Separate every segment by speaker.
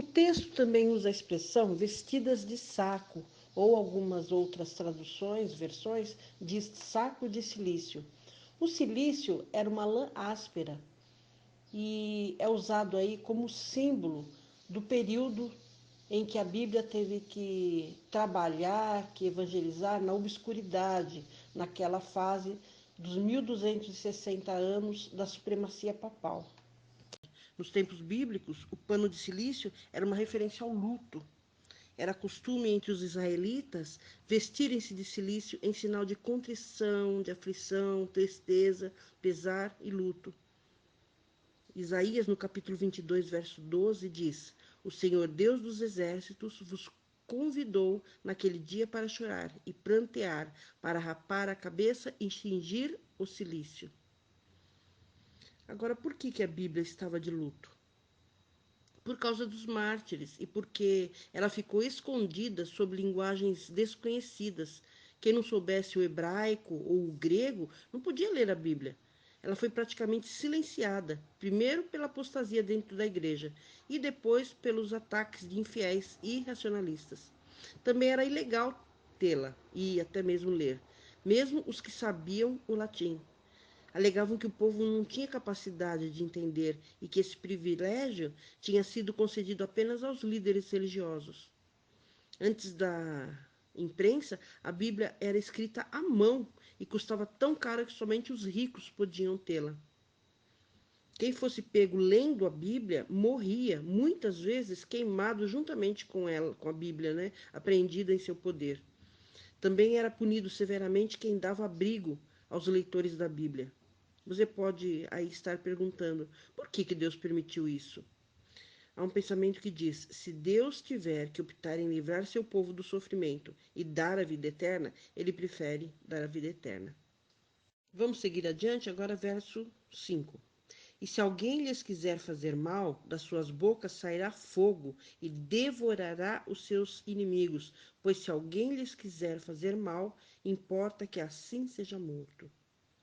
Speaker 1: O texto também usa a expressão vestidas de saco, ou algumas outras traduções, versões, diz saco de cilício. O cilício era uma lã áspera e é usado aí como símbolo do período em que a Bíblia teve que trabalhar, que evangelizar na obscuridade, naquela fase dos 1260 anos da supremacia papal. Nos tempos bíblicos, o pano de cilício era uma referência ao luto. Era costume entre os israelitas vestirem-se de cilício em sinal de contrição, de aflição, tristeza, pesar e luto. Isaías, no capítulo 22, verso 12, diz: O Senhor Deus dos exércitos vos convidou naquele dia para chorar e prantear, para rapar a cabeça e cingir o cilício. Agora, por que a Bíblia estava de luto? Por causa dos mártires e porque ela ficou escondida sob linguagens desconhecidas. Quem não soubesse o hebraico ou o grego não podia ler a Bíblia. Ela foi praticamente silenciada, primeiro pela apostasia dentro da igreja e depois pelos ataques de infiéis e racionalistas. Também era ilegal tê-la e até mesmo ler, mesmo os que sabiam o latim. Alegavam que o povo não tinha capacidade de entender e que esse privilégio tinha sido concedido apenas aos líderes religiosos. Antes da imprensa, a Bíblia era escrita à mão e custava tão caro que somente os ricos podiam tê-la. Quem fosse pego lendo a Bíblia morria, muitas vezes queimado juntamente com ela, com a Bíblia, né, apreendida em seu poder. Também era punido severamente quem dava abrigo aos leitores da Bíblia. Você pode aí estar perguntando, por que Deus permitiu isso? Há um pensamento que diz, se Deus tiver que optar em livrar seu povo do sofrimento e dar a vida eterna, ele prefere dar a vida eterna. Vamos seguir adiante, agora verso 5. E se alguém lhes quiser fazer mal, das suas bocas sairá fogo e devorará os seus inimigos, pois se alguém lhes quiser fazer mal, importa que assim seja morto.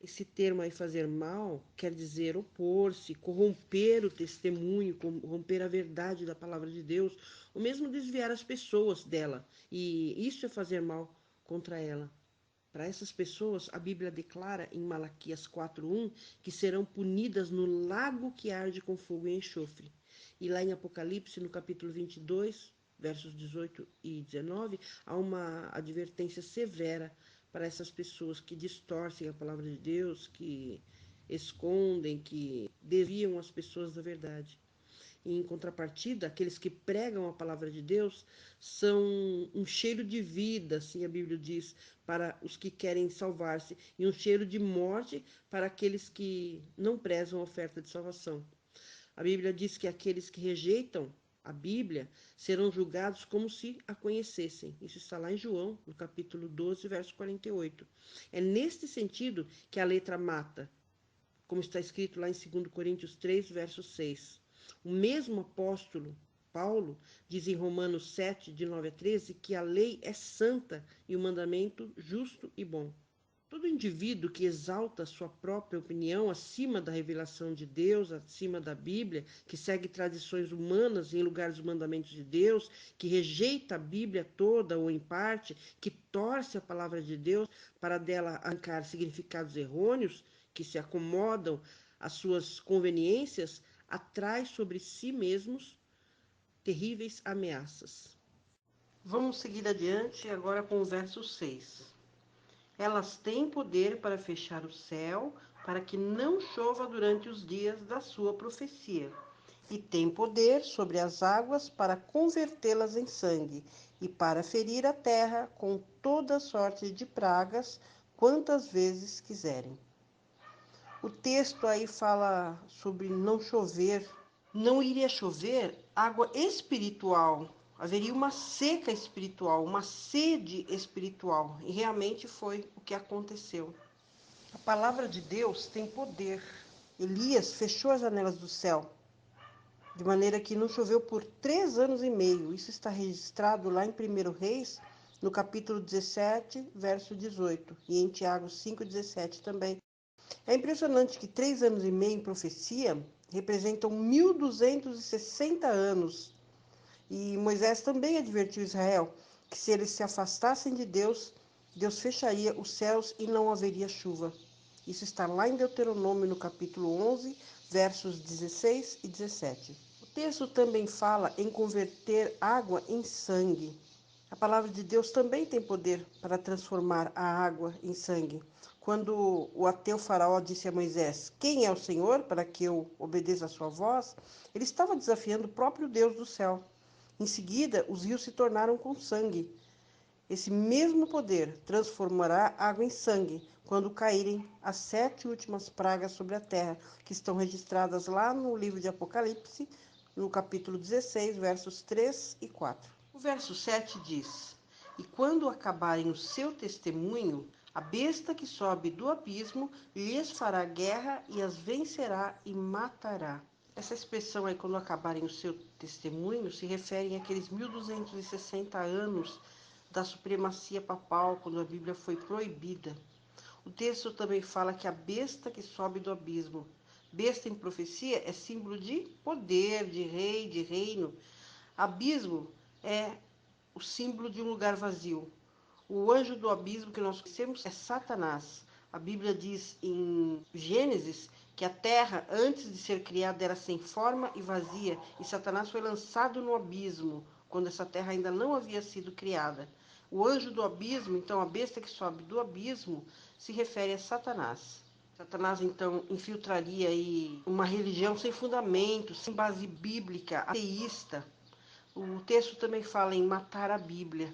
Speaker 1: Esse termo aí, fazer mal, quer dizer opor-se, corromper o testemunho, corromper a verdade da palavra de Deus, ou mesmo desviar as pessoas dela. E isso é fazer mal contra ela. Para essas pessoas, a Bíblia declara em Malaquias 4:1 que serão punidas no lago que arde com fogo e enxofre. E lá em Apocalipse, no capítulo 22, versos 18 e 19, há uma advertência severa para essas pessoas que distorcem a palavra de Deus, que escondem, que desviam as pessoas da verdade. E, em contrapartida, aqueles que pregam a palavra de Deus são um cheiro de vida, assim a Bíblia diz, para os que querem salvar-se, e um cheiro de morte para aqueles que não prezam a oferta de salvação. A Bíblia diz que aqueles que rejeitam a Bíblia serão julgados como se a conhecessem. Isso está lá em João, no capítulo 12, verso 48. É neste sentido que a letra mata, como está escrito lá em 2 Coríntios 3, verso 6. O mesmo apóstolo Paulo diz em Romanos 7, de 9 a 13, que a lei é santa e o mandamento justo e bom. Todo indivíduo que exalta sua própria opinião acima da revelação de Deus, acima da Bíblia, que segue tradições humanas em lugar dos mandamentos de Deus, que rejeita a Bíblia toda ou em parte, que torce a palavra de Deus para dela arrancar significados errôneos, que se acomodam às suas conveniências, atrai sobre si mesmos terríveis ameaças. Vamos seguir adiante agora com o verso 6. Elas têm poder para fechar o céu, para que não chova durante os dias da sua profecia. E têm poder sobre as águas para convertê-las em sangue, e para ferir a terra com toda sorte de pragas, quantas vezes quiserem. O texto aí fala sobre não chover. Não iria chover água espiritual. Haveria uma seca espiritual, uma sede espiritual. E realmente foi o que aconteceu. A palavra de Deus tem poder. Elias fechou as janelas do céu, de maneira que não choveu por 3 anos e meio. Isso está registrado lá em 1 Reis, no capítulo 17, verso 18. E em Tiago 5,17 também. É impressionante que 3 anos e meio em profecia representam 1260 anos. E Moisés também advertiu Israel que se eles se afastassem de Deus, Deus fecharia os céus e não haveria chuva. Isso está lá em Deuteronômio, no capítulo 11, versos 16 e 17. O texto também fala em converter água em sangue. A palavra de Deus também tem poder para transformar a água em sangue. Quando o ateu faraó disse a Moisés: "Quem é o Senhor para que eu obedeça a sua voz?", ele estava desafiando o próprio Deus do céu. Em seguida, os rios se tornaram com sangue. Esse mesmo poder transformará água em sangue quando caírem as 7 últimas pragas sobre a terra, que estão registradas lá no livro de Apocalipse, no capítulo 16, versos 3 e 4. O verso 7 diz: "E quando acabarem o seu testemunho, a besta que sobe do abismo lhes fará guerra e as vencerá e matará." Essa expressão aí, quando acabarem o seu testemunho, se refere àqueles 1260 anos da supremacia papal, quando a Bíblia foi proibida. O texto também fala que a besta que sobe do abismo. Besta em profecia é símbolo de poder, de rei, de reino. Abismo é o símbolo de um lugar vazio. O anjo do abismo que nós conhecemos é Satanás. A Bíblia diz em Gênesis que a terra, antes de ser criada, era sem forma e vazia, e Satanás foi lançado no abismo, quando essa terra ainda não havia sido criada. O anjo do abismo, então a besta que sobe do abismo, se refere a Satanás. Satanás, então, infiltraria aí uma religião sem fundamento, sem base bíblica, ateísta. O texto também fala em matar a Bíblia.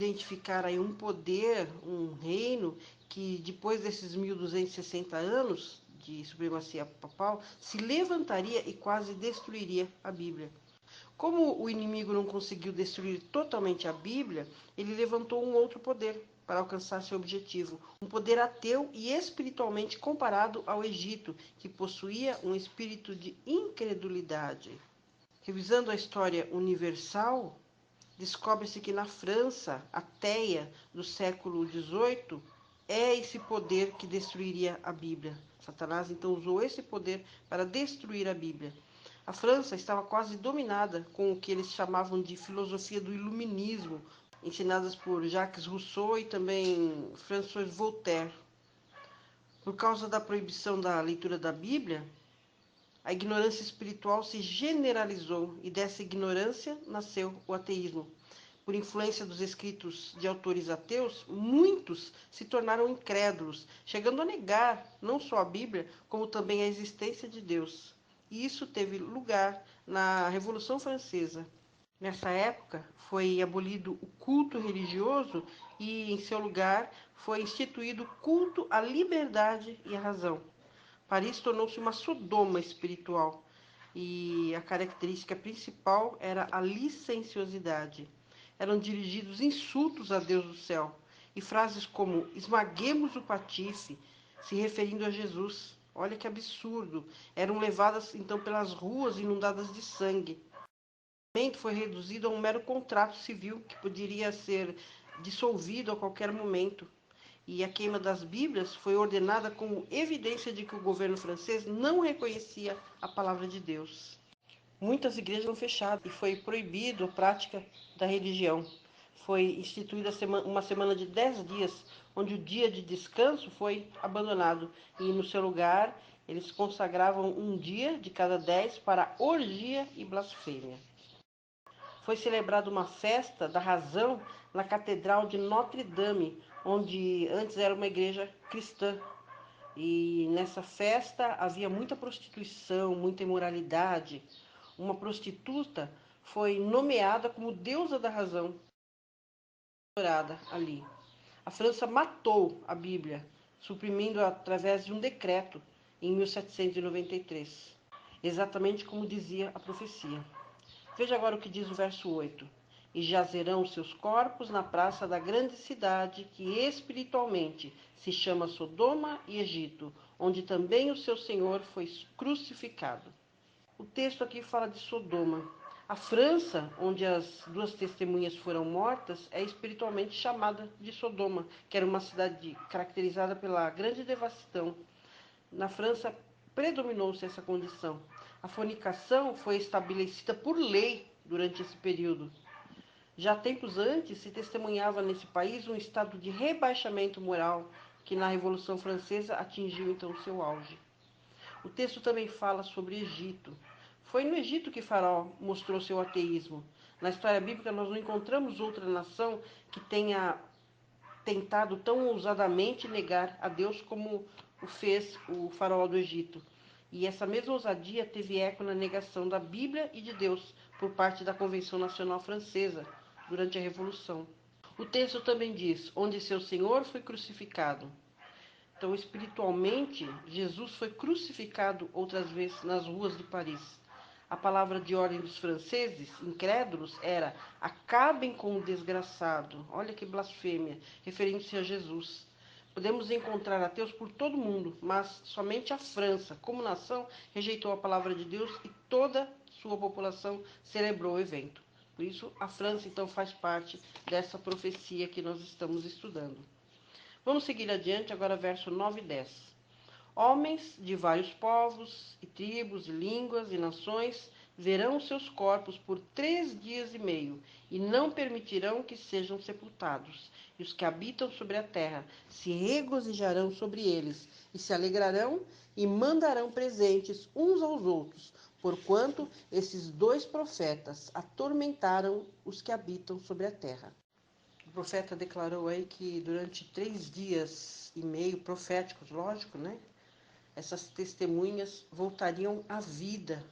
Speaker 1: Identificar aí um poder, um reino que depois desses 1260 anos de supremacia papal se levantaria e quase destruiria a Bíblia. Como o inimigo não conseguiu destruir totalmente a Bíblia, ele levantou um outro poder para alcançar seu objetivo, um poder ateu e espiritualmente comparado ao Egito, que possuía um espírito de incredulidade. Revisando a história universal, descobre-se que na França ateia do século XVIII é esse poder que destruiria a Bíblia. Satanás então usou esse poder para destruir a Bíblia. A França estava quase dominada com o que eles chamavam de filosofia do iluminismo, ensinadas por Jacques Rousseau e também François Voltaire. Por causa da proibição da leitura da Bíblia, a ignorância espiritual se generalizou e dessa ignorância nasceu o ateísmo. Por influência dos escritos de autores ateus, muitos se tornaram incrédulos, chegando a negar não só a Bíblia, como também a existência de Deus. E isso teve lugar na Revolução Francesa. Nessa época, foi abolido o culto religioso e, em seu lugar, foi instituído o culto à liberdade e à razão. Paris tornou-se uma Sodoma espiritual e a característica principal era a licenciosidade. Eram dirigidos insultos a Deus do céu e frases como "esmaguemos o patife", se referindo a Jesus. Olha que absurdo! Eram levadas então pelas ruas inundadas de sangue. O casamento foi reduzido a um mero contrato civil que poderia ser dissolvido a qualquer momento. E a queima das Bíblias foi ordenada como evidência de que o governo francês não reconhecia a palavra de Deus. Muitas igrejas foram fechadas e foi proibido a prática da religião. Foi instituída uma semana de 10 dias, onde o dia de descanso foi abandonado. E no seu lugar, eles consagravam um dia de cada 10 para orgia e blasfêmia. Foi celebrada uma festa da razão na Catedral de Notre-Dame, onde antes era uma igreja cristã. E nessa festa havia muita prostituição, muita imoralidade. Uma prostituta foi nomeada como deusa da razão, adorada ali. A França matou a Bíblia, suprimindo-a através de um decreto em 1793, exatamente como dizia a profecia. Veja agora o que diz o verso 8. "E jazerão seus corpos na praça da grande cidade, que espiritualmente se chama Sodoma e Egito, onde também o seu Senhor foi crucificado." O texto aqui fala de Sodoma. A França, onde as duas testemunhas foram mortas, é espiritualmente chamada de Sodoma, que era uma cidade caracterizada pela grande devassidão. Na França, predominou-se essa condição. A fornicação foi estabelecida por lei durante esse período. Já tempos antes se testemunhava nesse país um estado de rebaixamento moral que na Revolução Francesa atingiu então seu auge. O texto também fala sobre Egito. Foi no Egito que Faraó mostrou seu ateísmo. Na história bíblica nós não encontramos outra nação que tenha tentado tão ousadamente negar a Deus como o fez o Faraó do Egito. E essa mesma ousadia teve eco na negação da Bíblia e de Deus por parte da Convenção Nacional Francesa durante a Revolução. O texto também diz: onde seu Senhor foi crucificado. Então, espiritualmente, Jesus foi crucificado outras vezes nas ruas de Paris. A palavra de ordem dos franceses, incrédulos, era: acabem com o desgraçado. Olha que blasfêmia, referindo-se a Jesus. Podemos encontrar ateus por todo o mundo, mas somente a França, como nação, rejeitou a palavra de Deus e toda sua população celebrou o evento. Por isso, a França, então, faz parte dessa profecia que nós estamos estudando. Vamos seguir adiante, agora verso 9 e 10. Homens de vários povos, e tribos, e línguas, e nações, verão seus corpos por 3 dias e meio, e não permitirão que sejam sepultados. E os que habitam sobre a terra se regozijarão sobre eles, e se alegrarão, e mandarão presentes uns aos outros, porquanto esses 2 profetas atormentaram os que habitam sobre a terra. O profeta declarou aí que durante 3 dias e meio, proféticos, lógico, né? Essas testemunhas voltariam à vida.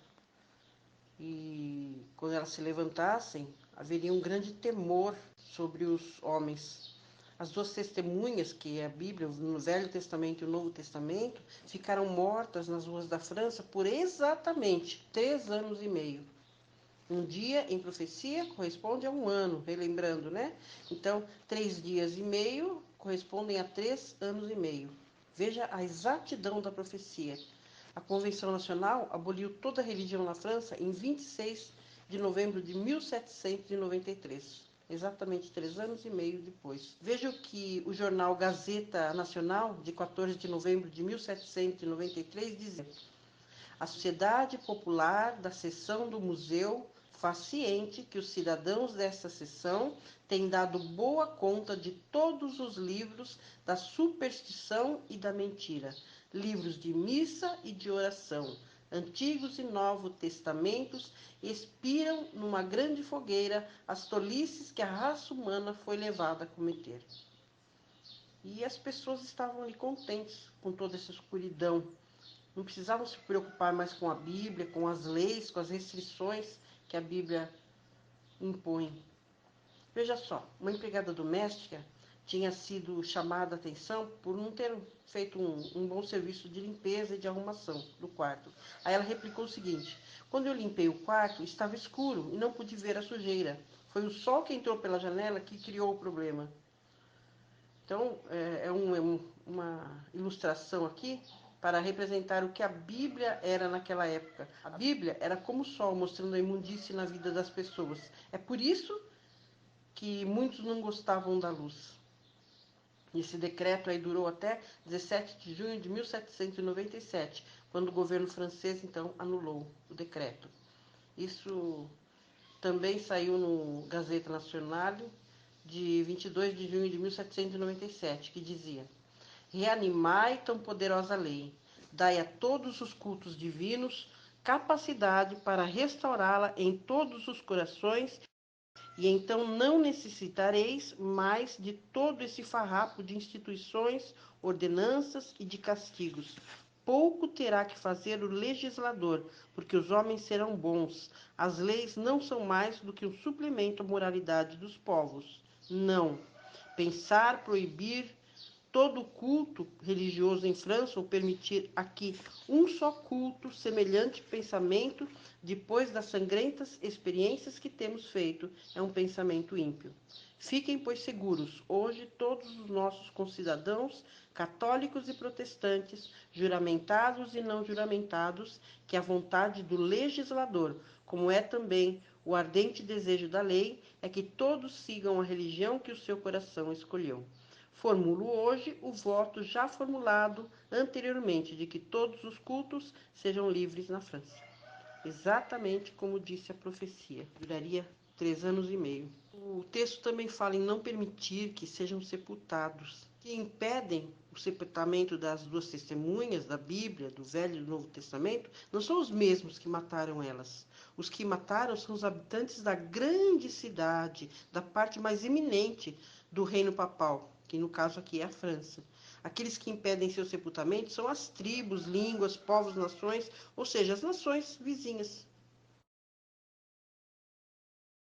Speaker 1: E quando elas se levantassem, haveria um grande temor sobre os homens. As 2 testemunhas, que é a Bíblia, no Velho Testamento e o Novo Testamento, ficaram mortas nas ruas da França por exatamente 3 anos e meio. Um dia em profecia corresponde a um ano, relembrando, né? Então, 3 dias e meio correspondem a 3 anos e meio. Veja a exatidão da profecia. A Convenção Nacional aboliu toda a religião na França em 26 de novembro de 1793. Exatamente 3 anos e meio depois. Veja o que o jornal Gazeta Nacional, de 14 de novembro de 1793, dizia: a Sociedade Popular da Seção do Museu faz ciente que os cidadãos desta seção têm dado boa conta de todos os livros da superstição e da mentira, livros de missa e de oração, Antigos e Novos Testamentos, expiram numa grande fogueira as tolices que a raça humana foi levada a cometer. E as pessoas estavam ali contentes com toda essa escuridão. Não precisavam se preocupar mais com a Bíblia, com as leis, com as restrições que a Bíblia impõe. Veja só, uma empregada doméstica tinha sido chamada a atenção por não ter feito um bom serviço de limpeza e de arrumação do quarto. Aí ela replicou o seguinte: quando eu limpei o quarto, estava escuro e não pude ver a sujeira. Foi o sol que entrou pela janela que criou o problema. Então, uma ilustração aqui para representar o que a Bíblia era naquela época. A Bíblia era como o sol, mostrando a imundície na vida das pessoas. É por isso que muitos não gostavam da luz. Esse decreto aí durou até 17 de junho de 1797, quando o governo francês, então, anulou o decreto. Isso também saiu no Gazeta Nacional de 22 de junho de 1797, que dizia: reanimai tão poderosa lei, dai a todos os cultos divinos capacidade para restaurá-la em todos os corações, e então não necessitareis mais de todo esse farrapo de instituições, ordenanças e de castigos. Pouco terá que fazer o legislador, porque os homens serão bons. As leis não são mais do que um suplemento à moralidade dos povos. Não. Pensar, proibir todo culto religioso em França, ou permitir aqui um só culto, semelhante pensamento, depois das sangrentas experiências que temos feito, é um pensamento ímpio. Fiquem, pois, seguros, hoje todos os nossos concidadãos, católicos e protestantes, juramentados e não juramentados, que a vontade do legislador, como é também o ardente desejo da lei, é que todos sigam a religião que o seu coração escolheu. Formulo hoje o voto já formulado anteriormente de que todos os cultos sejam livres na França. exatamente como disse a profecia. Duraria 3 anos e meio. O texto também fala em não permitir que sejam sepultados. Que impedem o sepultamento das duas testemunhas da Bíblia, do Velho e do Novo Testamento, não são os mesmos que mataram elas. Os que mataram são os habitantes da grande cidade, da parte mais eminente do reino papal, que no caso aqui é a França. Aqueles que impedem seu sepultamento são as tribos, línguas, povos, nações, ou seja, as nações vizinhas.